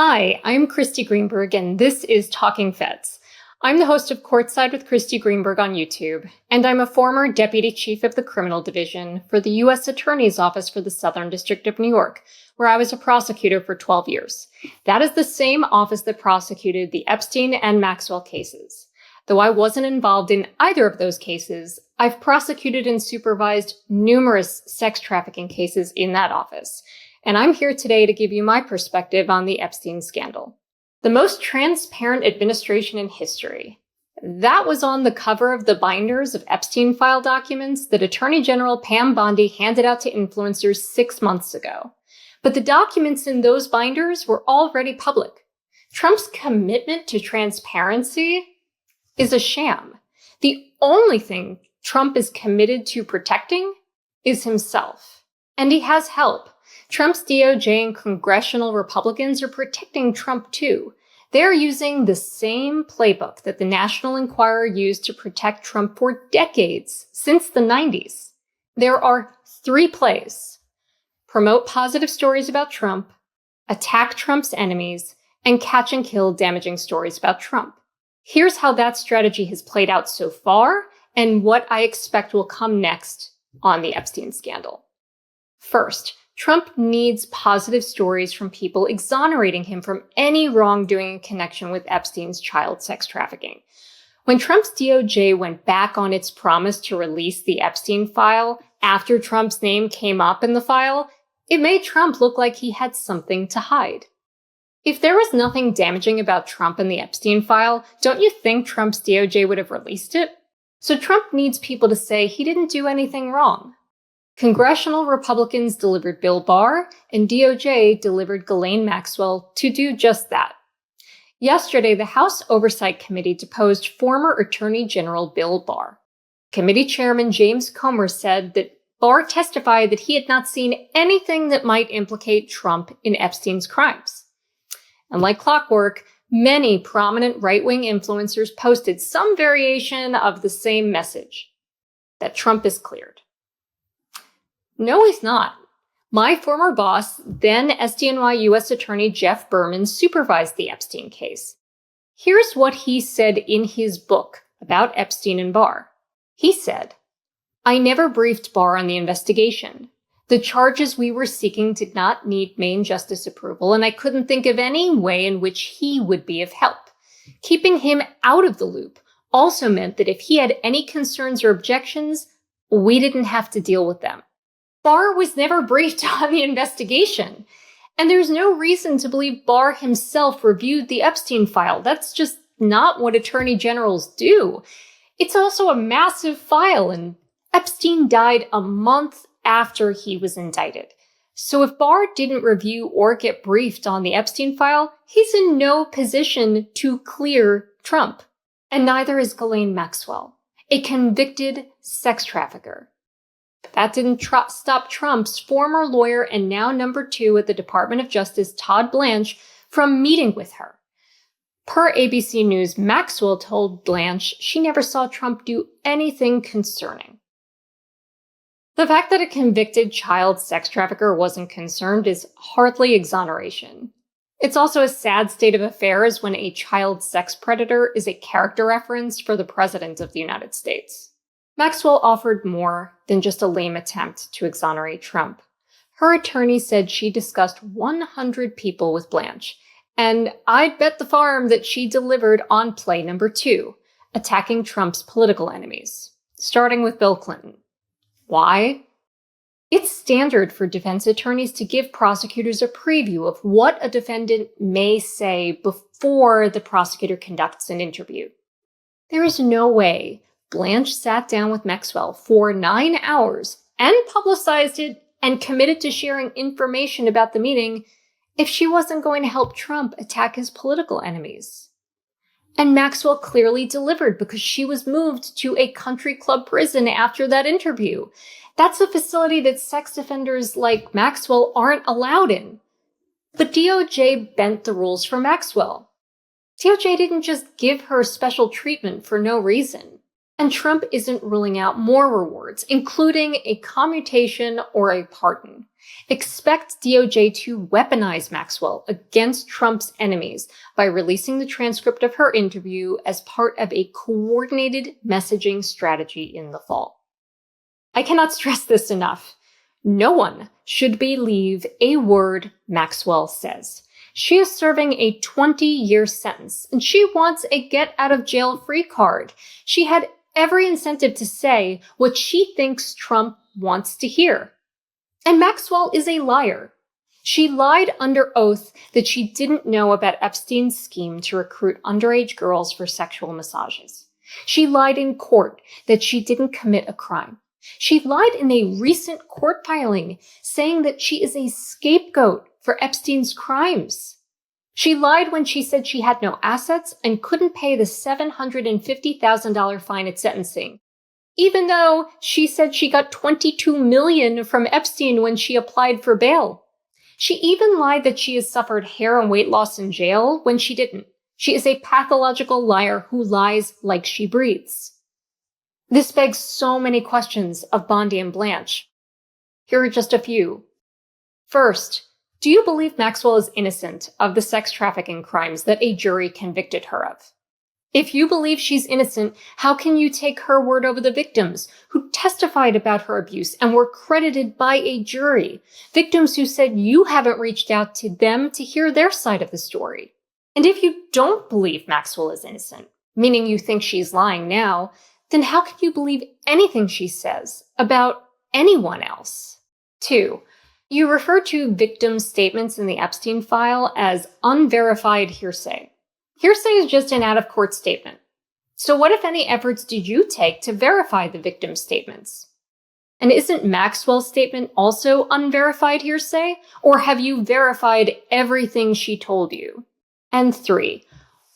Hi, I'm Kristy Greenberg, and this is Talking Feds. I'm the host of Courtside with Kristy Greenberg on YouTube, and I'm a former Deputy Chief of the Criminal Division for the U.S. Attorney's Office for the Southern District of New York, where I was a prosecutor for 12 years. That is the same office that prosecuted the Epstein and Maxwell cases. Though I wasn't involved in either of those cases, I've prosecuted and supervised numerous sex trafficking cases in that office. And I'm here today to give you my perspective on the Epstein Scandal. The most transparent administration in history. That was on the cover of the binders of Epstein file documents that Attorney General Pam Bondi handed out to influencers 6 months ago. But the documents in those binders were already public. Trump's commitment to transparency is a sham. The only thing Trump is committed to protecting is himself. And he has help. Trump's DOJ and congressional Republicans are protecting Trump too. They're using the same playbook that the National Enquirer used to protect Trump for decades, since the 90s. There are 3 plays: promote positive stories about Trump, attack Trump's enemies, and catch and kill damaging stories about Trump. Here's how that strategy has played out so far, and what I expect will come next on the Epstein scandal. First, Trump needs positive stories from people exonerating him from any wrongdoing in connection with Epstein's child sex trafficking. When Trump's DOJ went back on its promise to release the Epstein file after Trump's name came up in the file, it made Trump look like he had something to hide. If there was nothing damaging about Trump in the Epstein file, don't you think Trump's DOJ would have released it? So Trump needs people to say he didn't do anything wrong. Congressional Republicans delivered Bill Barr, and DOJ delivered Ghislaine Maxwell to do just that. Yesterday, the House Oversight Committee deposed former Attorney General Bill Barr. Committee Chairman James Comer said that Barr testified that he had not seen anything that might implicate Trump in Epstein's crimes. And like clockwork, many prominent right-wing influencers posted some variation of the same message, that Trump is cleared. No, he's not. My former boss, then SDNY U.S. Attorney Jeff Berman, supervised the Epstein case. Here's what he said in his book about Epstein and Barr. He said, "I never briefed Barr on the investigation. The charges we were seeking did not need Main Justice approval, and I couldn't think of any way in which he would be of help. Keeping him out of the loop also meant that if he had any concerns or objections, we didn't have to deal with them." Barr was never briefed on the investigation, and there's no reason to believe Barr himself reviewed the Epstein file. That's just not what attorney generals do. It's also a massive file, and Epstein died a month after he was indicted. So if Barr didn't review or get briefed on the Epstein file, he's in no position to clear Trump. And neither is Ghislaine Maxwell, a convicted sex trafficker. But that didn't stop Trump's former lawyer and now number 2 at the Department of Justice, Todd Blanche, from meeting with her. Per ABC News, Maxwell told Blanche she never saw Trump do anything concerning. The fact that a convicted child sex trafficker wasn't concerned is hardly exoneration. It's also a sad state of affairs when a child sex predator is a character reference for the President of the United States. Maxwell offered more than just a lame attempt to exonerate Trump. Her attorney said she discussed 100 people with Blanche, and I'd bet the farm that she delivered on play number 2, attacking Trump's political enemies, starting with Bill Clinton. Why? It's standard for defense attorneys to give prosecutors a preview of what a defendant may say before the prosecutor conducts an interview. There is no way Blanche sat down with Maxwell for 9 hours and publicized it and committed to sharing information about the meeting if she wasn't going to help Trump attack his political enemies. And Maxwell clearly delivered because she was moved to a country club prison after that interview. That's a facility that sex offenders like Maxwell aren't allowed in. But DOJ bent the rules for Maxwell. DOJ didn't just give her special treatment for no reason. And Trump isn't ruling out more rewards, including a commutation or a pardon. Expect DOJ to weaponize Maxwell against Trump's enemies by releasing the transcript of her interview as part of a coordinated messaging strategy in the fall. I cannot stress this enough. No one should believe a word Maxwell says. She is serving a 20-year sentence, and she wants a get-out-of-jail-free card. She had every incentive to say what she thinks Trump wants to hear. And Maxwell is a liar. She lied under oath that she didn't know about Epstein's scheme to recruit underage girls for sexual massages. She lied in court that she didn't commit a crime. She lied in a recent court filing saying that she is a scapegoat for Epstein's crimes. She lied when she said she had no assets and couldn't pay the $750,000 fine at sentencing, even though she said she got $22 million from Epstein when she applied for bail. She even lied that she has suffered hair and weight loss in jail when she didn't. She is a pathological liar who lies like she breathes. This begs so many questions of Bondi and Blanche. Here are just a few. First, do you believe Maxwell is innocent of the sex trafficking crimes that a jury convicted her of? If you believe she's innocent, how can you take her word over the victims who testified about her abuse and were credited by a jury? Victims who said you haven't reached out to them to hear their side of the story. And if you don't believe Maxwell is innocent, meaning you think she's lying now, then how can you believe anything she says about anyone else? 2. You refer to victim statements in the Epstein file as unverified hearsay. Hearsay is just an out-of-court statement. So what, if any, efforts did you take to verify the victim's statements? And isn't Maxwell's statement also unverified hearsay? Or have you verified everything she told you? And 3.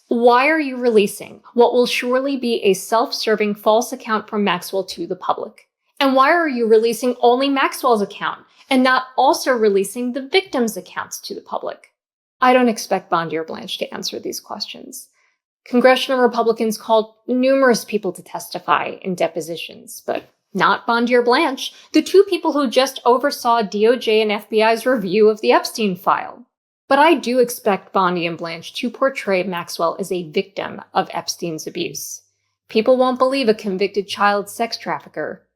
Why are you releasing what will surely be a self-serving false account from Maxwell to the public? And why are you releasing only Maxwell's account and not also releasing the victims' accounts to the public? I don't expect Bondi or Blanche to answer these questions. Congressional Republicans called numerous people to testify in depositions, but not Bondi or Blanche, the two people who just oversaw DOJ and FBI's review of the Epstein file. But I do expect Bondi and Blanche to portray Maxwell as a victim of Epstein's abuse. People won't believe a convicted child sex trafficker,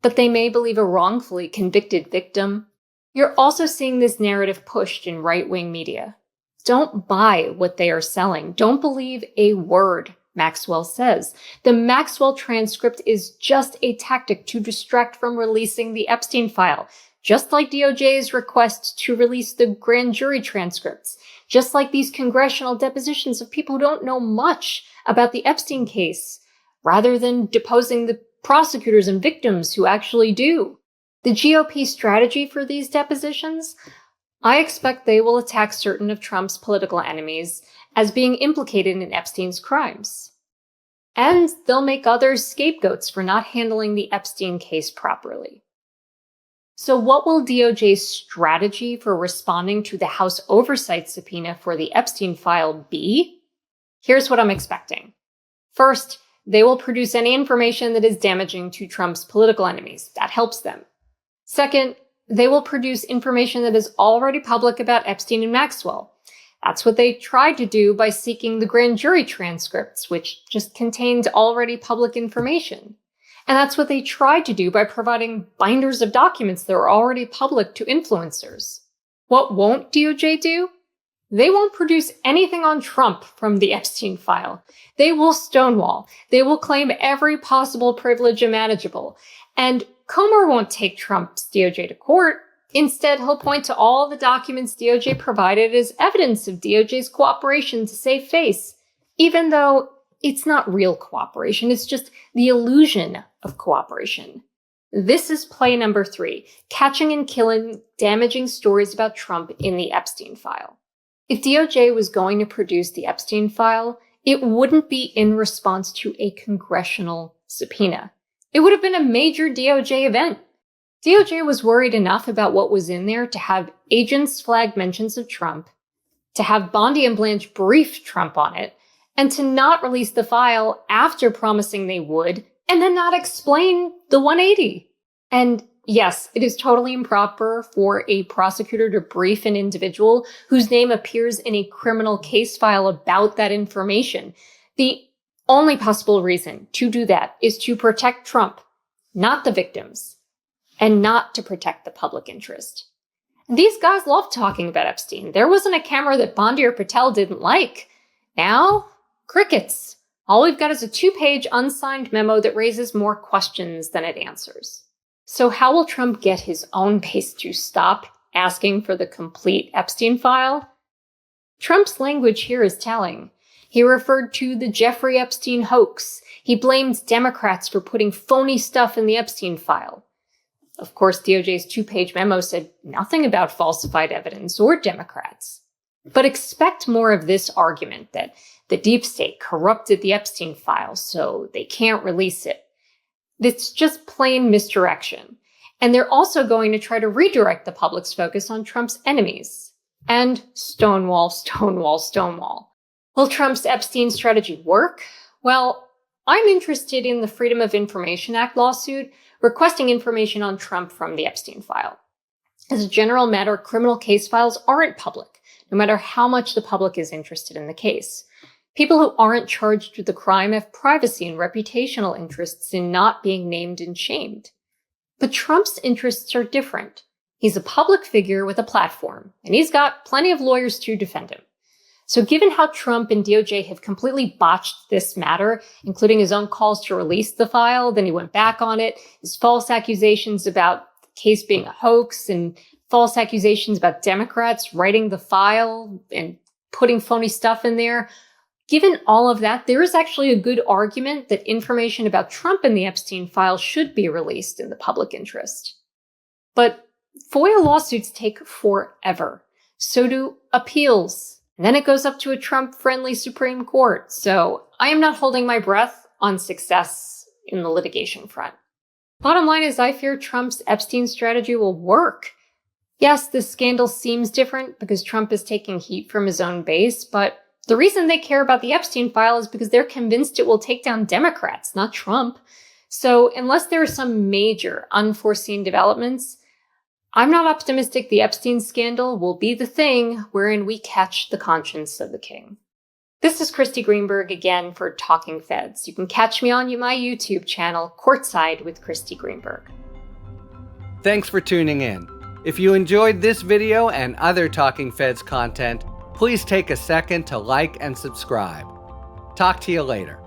but they may believe a wrongfully convicted victim. You're also seeing this narrative pushed in right-wing media. Don't buy what they are selling. Don't believe a word Maxwell says. The Maxwell transcript is just a tactic to distract from releasing the Epstein file, just like DOJ's request to release the grand jury transcripts, just like these congressional depositions of people who don't know much about the Epstein case, rather than deposing the prosecutors and victims who actually do. The GOP strategy for these depositions? I expect they will attack certain of Trump's political enemies as being implicated in Epstein's crimes. And they'll make others scapegoats for not handling the Epstein case properly. So what will DOJ's strategy for responding to the House oversight subpoena for the Epstein file be? Here's what I'm expecting. First, they will produce any information that is damaging to Trump's political enemies. That helps them. Second, they will produce information that is already public about Epstein and Maxwell. That's what they tried to do by seeking the grand jury transcripts, which just contained already public information. And that's what they tried to do by providing binders of documents that were already public to influencers. What won't DOJ do? They won't produce anything on Trump from the Epstein file. They will stonewall. They will claim every possible privilege imaginable. And Comer won't take Trump's DOJ to court. Instead, he'll point to all the documents DOJ provided as evidence of DOJ's cooperation to save face, even though it's not real cooperation, it's just the illusion of cooperation. This is play number 3, catching and killing damaging stories about Trump in the Epstein file. If DOJ was going to produce the Epstein file, it wouldn't be in response to a congressional subpoena. It would have been a major DOJ event. DOJ was worried enough about what was in there to have agents flag mentions of Trump, to have Bondi and Blanche brief Trump on it, and to not release the file after promising they would and then not explain the 180. And yes, it is totally improper for a prosecutor to brief an individual whose name appears in a criminal case file about that information. The only possible reason to do that is to protect Trump, not the victims, and not to protect the public interest. And these guys love talking about Epstein. There wasn't a camera that Bondi or Patel didn't like. Now, crickets. All we've got is a 2-page unsigned memo that raises more questions than it answers. So how will Trump get his own base to stop asking for the complete Epstein file? Trump's language here is telling. He referred to the Jeffrey Epstein hoax. He blamed Democrats for putting phony stuff in the Epstein file. Of course, DOJ's 2-page memo said nothing about falsified evidence or Democrats. But expect more of this argument that the deep state corrupted the Epstein file, so they can't release it. It's just plain misdirection. And they're also going to try to redirect the public's focus on Trump's enemies. And Stonewall, Stonewall, Stonewall. Will Trump's Epstein strategy work? Well, I'm interested in the Freedom of Information Act lawsuit requesting information on Trump from the Epstein file. As a general matter, criminal case files aren't public, no matter how much the public is interested in the case. People who aren't charged with the crime have privacy and reputational interests in not being named and shamed. But Trump's interests are different. He's a public figure with a platform, and he's got plenty of lawyers to defend him. So given how Trump and DOJ have completely botched this matter, including his own calls to release the file, then he went back on it, his false accusations about the case being a hoax, and false accusations about Democrats writing the file and putting phony stuff in there, given all of that, there is actually a good argument that information about Trump in the Epstein file should be released in the public interest. But FOIA lawsuits take forever. So do appeals. And then it goes up to a Trump-friendly Supreme Court. So I am not holding my breath on success in the litigation front. Bottom line is I fear Trump's Epstein strategy will work. Yes, this scandal seems different because Trump is taking heat from his own base, but the reason they care about the Epstein file is because they're convinced it will take down Democrats, not Trump. So unless there are some major unforeseen developments, I'm not optimistic the Epstein scandal will be the thing wherein we catch the conscience of the king. This is Kristy Greenberg again for Talking Feds. You can catch me on my YouTube channel, Courtside with Kristy Greenberg. Thanks for tuning in. If you enjoyed this video and other Talking Feds content, please take a second to like and subscribe. Talk to you later.